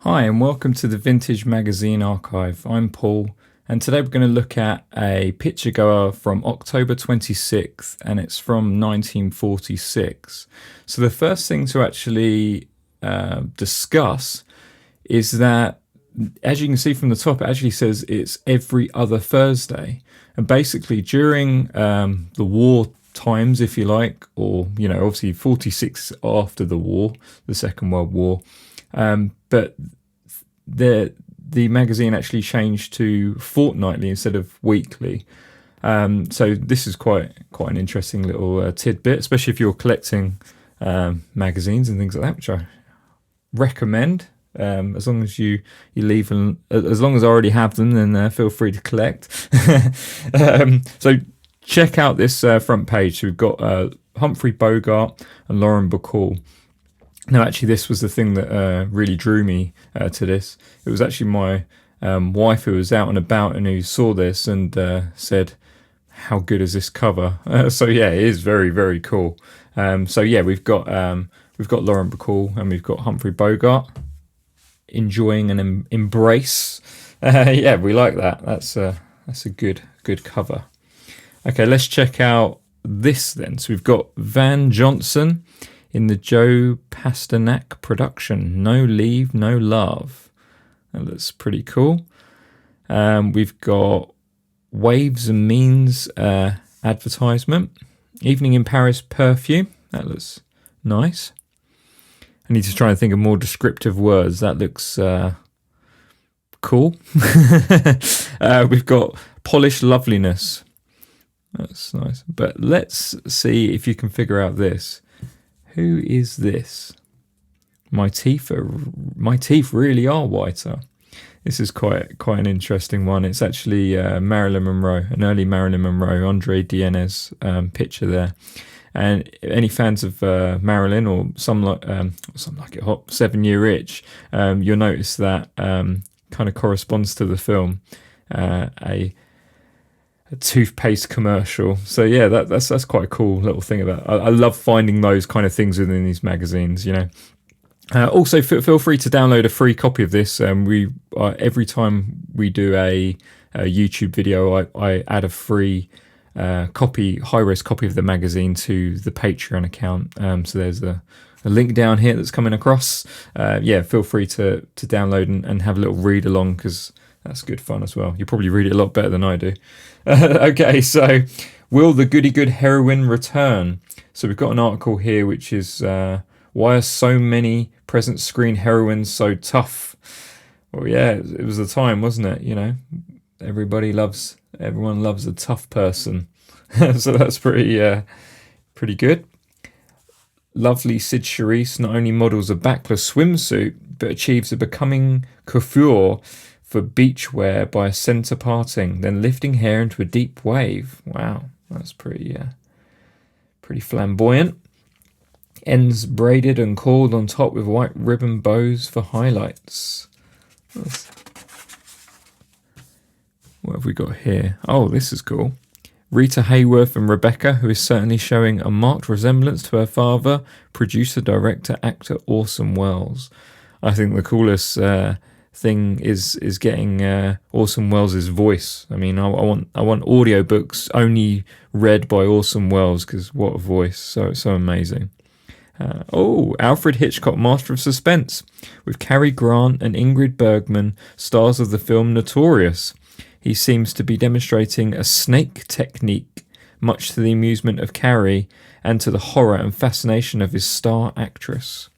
Hi and welcome to the Vintage Magazine Archive. I'm Paul and today we're going to look at a Picturegoer from October 26th and it's from 1946. So the first thing to actually discuss is that, as you can see from the top, it actually says it's every other Thursday. And basically during the war times, if you like, or, obviously 46 after the war, the Second World War, but the magazine actually changed to fortnightly instead of weekly. So this is quite an interesting little tidbit, especially if you're collecting magazines and things like that, which I recommend. As long as you leave them, as long as I already have them, then feel free to collect. So check out this front page. So we've got Humphrey Bogart and Lauren Bacall. Now, actually, this was the thing that really drew me to this. It was actually my wife who was out and about and who saw this and said, "How good is this cover?" So yeah, it is very, very cool. So yeah, we've got Lauren Bacall and we've got Humphrey Bogart enjoying an embrace. Yeah, we like that. That's a good cover. Okay, let's check out this then. So we've got Van Johnson in the Joe Pasternak production, No Leave, No Love. That looks pretty cool. We've got Waves and Means advertisement. Evening in Paris perfume. That looks nice. I need to try and think of more descriptive words. That looks cool. We've got Polished Loveliness. That's nice. But let's see if you can figure out this. Who is this? My teeth really are whiter. This is quite an interesting one. It's actually Marilyn Monroe, an early Marilyn Monroe, Andre Dienes picture there. And any fans of Marilyn or some like it hot, 7 Year Itch, you'll notice that kind of corresponds to the film. A toothpaste commercial. So yeah, that's quite a cool little thing about it. I love finding those kind of things within these magazines, Also feel free to download a free copy of this. We every time we do a YouTube video, I add a free high-res copy of the magazine to the Patreon account. So there's a link down here that's coming across. Yeah, feel free to download and have a little read along, because that's good fun as well. You probably read it a lot better than I do. Okay, so will the goody good heroine return? So we've got an article here which is why are so many present screen heroines so tough? Well, yeah, it was the time, wasn't it? Everyone loves a tough person. So that's pretty good. Lovely Sid Charisse not only models a backless swimsuit, but achieves a becoming coiffure for beachwear by a centre parting, then lifting hair into a deep wave. Wow, that's pretty flamboyant. Ends braided and coiled on top with white ribbon bows for highlights. What have we got here? Oh, this is cool. Rita Hayward and Rebecca, who is certainly showing a marked resemblance to her father, producer, director, actor Orson Welles. I think the coolest thing is getting Orson Welles' voice. I mean, I want audiobooks only read by Orson Welles, because what a voice, so amazing. Alfred Hitchcock, Master of Suspense, with Cary Grant and Ingrid Bergman, stars of the film Notorious. He seems to be demonstrating a snake technique, much to the amusement of Cary and to the horror and fascination of his star actress.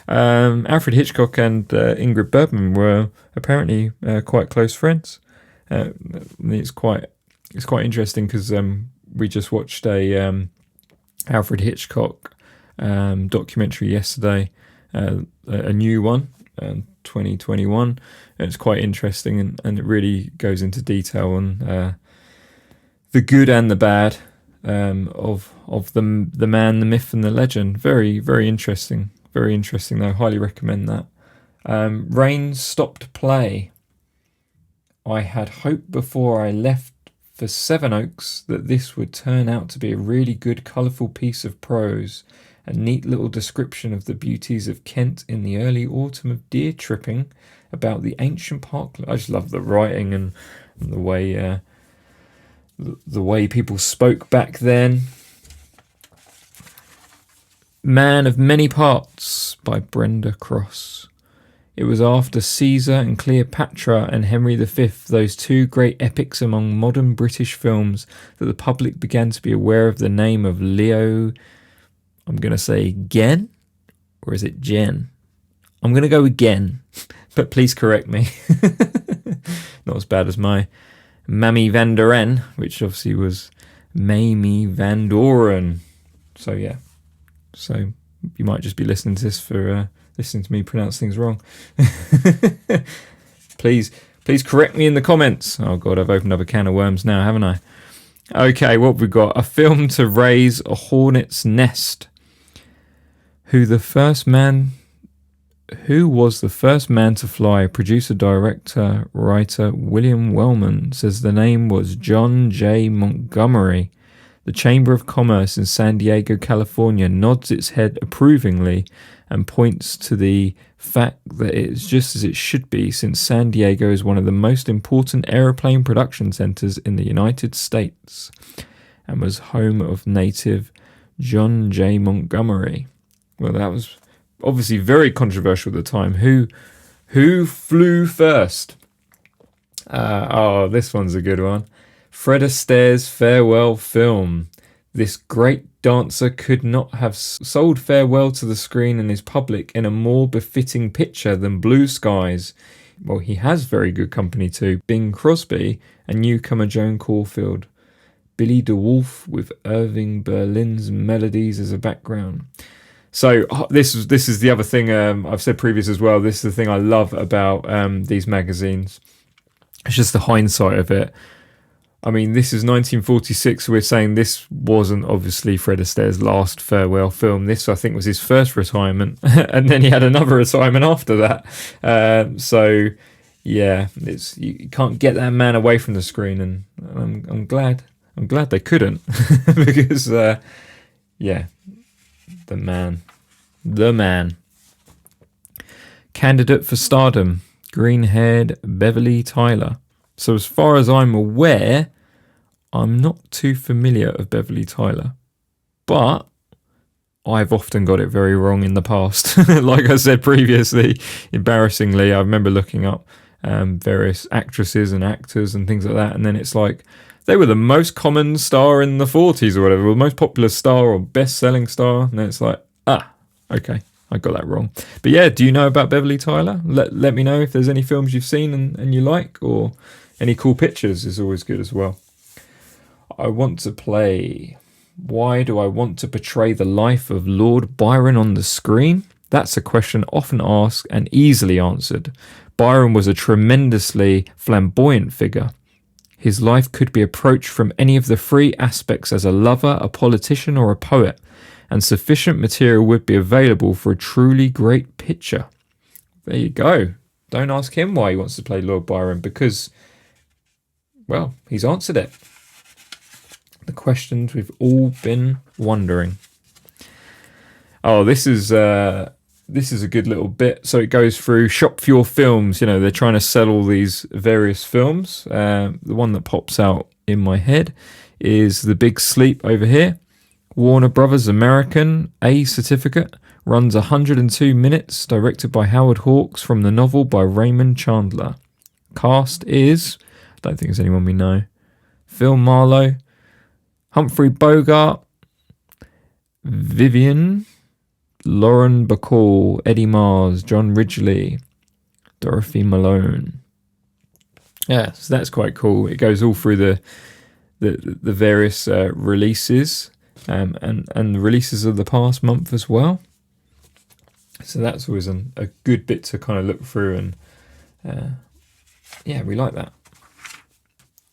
Alfred Hitchcock and Ingrid Bergman were apparently quite close friends. It's quite interesting because we just watched a Alfred Hitchcock documentary yesterday, a new one, 2021. And it's quite interesting, and it really goes into detail on the good and the bad of the man, the myth, and the legend. Very, very interesting. Very interesting, though. Highly recommend that. Rain stopped play. I had hoped before I left for Sevenoaks that this would turn out to be a really good, colourful piece of prose, a neat little description of the beauties of Kent in the early autumn of deer tripping about the ancient park. I just love the writing and the way people spoke back then. Man of Many Parts by Brenda Cross. It was after Caesar and Cleopatra and Henry V, those two great epics among modern British films, that the public began to be aware of the name of Leo. I'm going to say Gen, or is it Jen? I'm going to go with Gen, but please correct me. Not as bad as my Mamie Van Doren, which obviously was Mamie Van Doren. So yeah, so you might just be listening to this for listening to me pronounce things wrong. Please correct me in the comments. Oh God, I've opened up a can of worms now, haven't I? Okay, what have we got? A film to raise a hornet's nest. Who was the first man to fly? Producer, director, writer William Wellman says the name was John J. Montgomery. The Chamber of Commerce in San Diego, California nods its head approvingly and points to the fact that it is just as it should be, since San Diego is one of the most important aeroplane production centers in the United States and was home of native John J. Montgomery. Well, that was obviously very controversial at the time. Who flew first? This one's a good one. Fred Astaire's farewell film. This great dancer could not have sold farewell to the screen and his public in a more befitting picture than Blue Skies. Well, he has very good company too. Bing Crosby and newcomer Joan Caulfield. Billy DeWolf with Irving Berlin's melodies as a background. So this is the other thing I've said previous as well. This is the thing I love about these magazines. It's just the hindsight of it. I mean, this is 1946. We're saying this wasn't obviously Fred Astaire's last farewell film. This, I think, was his first retirement, and then he had another retirement after that. So, yeah, you can't get that man away from the screen, and I'm glad they couldn't, because, yeah, the man. Candidate for stardom, green-haired Beverly Tyler. So as far as I'm aware, I'm not too familiar of Beverly Tyler, but I've often got it very wrong in the past. Like I said previously, embarrassingly, I remember looking up various actresses and actors and things like that, and then it's like they were the most common star in the 40s or whatever, or the most popular star or best-selling star, and then it's like, okay, I got that wrong. But yeah, do you know about Beverly Tyler? Let me know if there's any films you've seen and you like, or any cool pictures is always good as well. I want to play. Why do I want to portray the life of Lord Byron on the screen? That's a question often asked and easily answered. Byron was a tremendously flamboyant figure. His life could be approached from any of the three aspects as a lover, a politician, or a poet, and sufficient material would be available for a truly great picture. There you go. Don't ask him why he wants to play Lord Byron, because, well, he's answered it. The questions we've all been wondering. Oh, this is a good little bit. So it goes through Shop for Your Films. You know, they're trying to sell all these various films. The one that pops out in my head is The Big Sleep over here. Warner Brothers American A Certificate. Runs 102 minutes. Directed by Howard Hawks from the novel by Raymond Chandler. Cast is, I don't think it's anyone we know. Phil Marlowe. Humphrey Bogart. Vivian. Lauren Bacall, Eddie Mars, John Ridgely, Dorothy Malone. Yeah, so that's quite cool. It goes all through the various releases and the releases of the past month as well. So that's always a good bit to kind of look through, and yeah, we like that.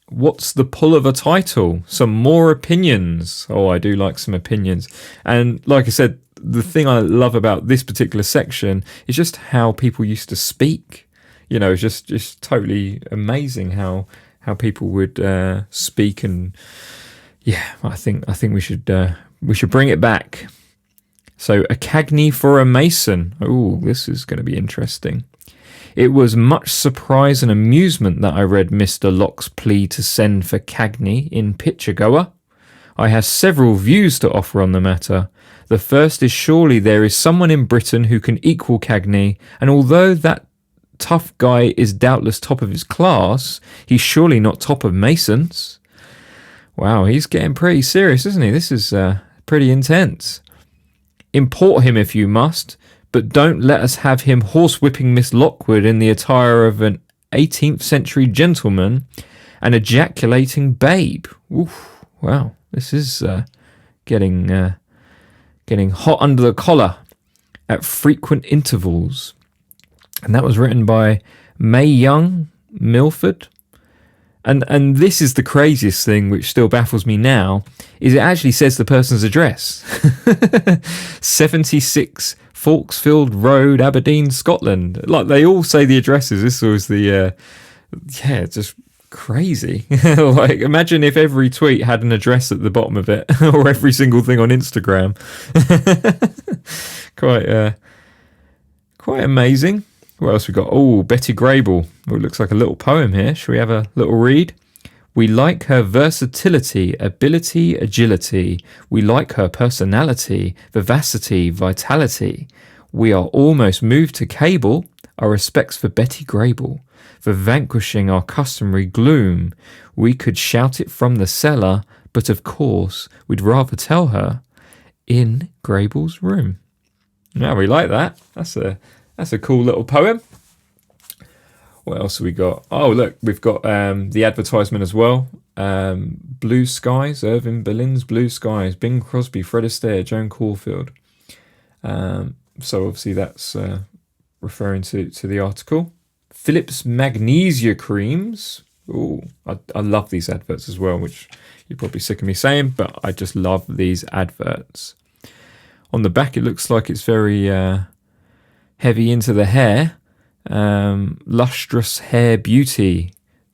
What's the pull of a title? Some more opinions. Oh, I do like some opinions. And like I said, the thing I love about this particular section is just how people used to speak. You know, it's just totally amazing how people would speak, and yeah, I think we should bring it back. So a cagney for a mason. Oh, this is going to be interesting. It was much surprise and amusement that I read Mr. Locke's plea to send for Cagney in Picturegoer. I have several views to offer on the matter. The first is surely there is someone in Britain who can equal Cagney, and although that tough guy is doubtless top of his class, he's surely not top of Masons. Wow, he's getting pretty serious, isn't he? This is pretty intense. Import him if you must, but don't let us have him horsewhipping Miss Lockwood in the attire of an 18th century gentleman and ejaculating babe. Oof, wow, this is getting hot under the collar at frequent intervals. And that was written by May Young Milford. And this is the craziest thing, which still baffles me now, is it actually says the person's address. 76 Fawkesfield Road, Aberdeen, Scotland. Like, they all say the addresses. This was the, just crazy. Like, imagine if every tweet had an address at the bottom of it, or every single thing on Instagram. Quite amazing. What else we got? Oh, Betty Grable. Oh, it looks like a little poem here. Shall we have a little read? We like her versatility, ability, agility. We like her personality, vivacity, vitality. We are almost moved to cable our respects for Betty Grable, for vanquishing our customary gloom. We could shout it from the cellar, but of course we'd rather tell her in Grable's room. Now, we like that. That's a cool little poem. What else have we got? Oh, look, we've got the advertisement as well. Blue Skies, Irving Berlin's Blue Skies, Bing Crosby, Fred Astaire, Joan Caulfield. So obviously that's referring to the article. Philips Magnesia Creams. Oh, I love these adverts as well, which you're probably sick of me saying, but I just love these adverts. On the back, it looks like it's very heavy into the hair. Lustrous hair beauty.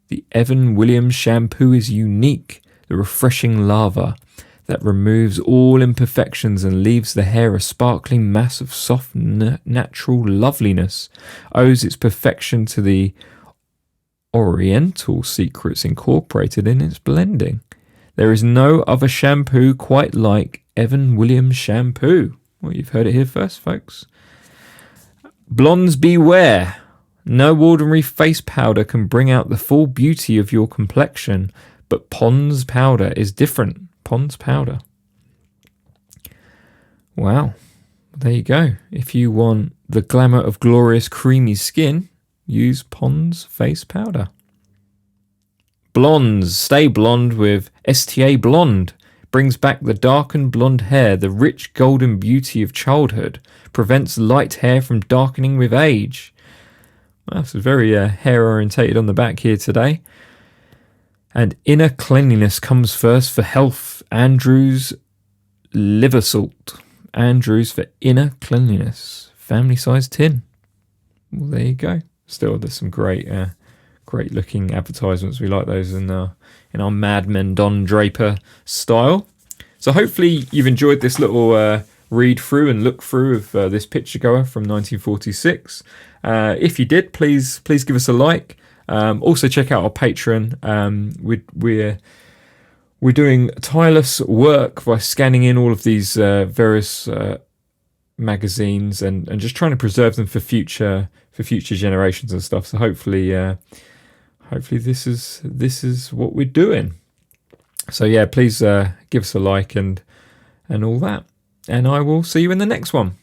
The Evan Williams shampoo is unique. The refreshing lava that removes all imperfections and leaves the hair a sparkling mass of soft, natural loveliness, owes its perfection to the oriental secrets incorporated in its blending. There is no other shampoo quite like Evan Williams shampoo. Well, you've heard it here first, folks. Blondes beware. No ordinary face powder can bring out the full beauty of your complexion, but Pond's powder is different. Pond's powder. Wow. There you go. If you want the glamour of glorious creamy skin, use Pond's face powder. Blondes. Stay blonde with STA Blonde. Brings back the darkened blonde hair, the rich golden beauty of childhood. Prevents light hair from darkening with age. Well, this is very hair orientated on the back here today. And inner cleanliness comes first for health. Andrews liver salt. Andrews for inner cleanliness. Family size tin. Well, there you go. Still, there's some great looking advertisements. We like those in our Mad Men Don Draper style. So hopefully you've enjoyed this little read through and look through of this Picturegoer from 1946. If you did, please give us a like. Also check out our Patreon. We're doing tireless work by scanning in all of these various magazines and just trying to preserve them for future generations and stuff. So hopefully this is what we're doing. So yeah, please give us a like and all that. And I will see you in the next one.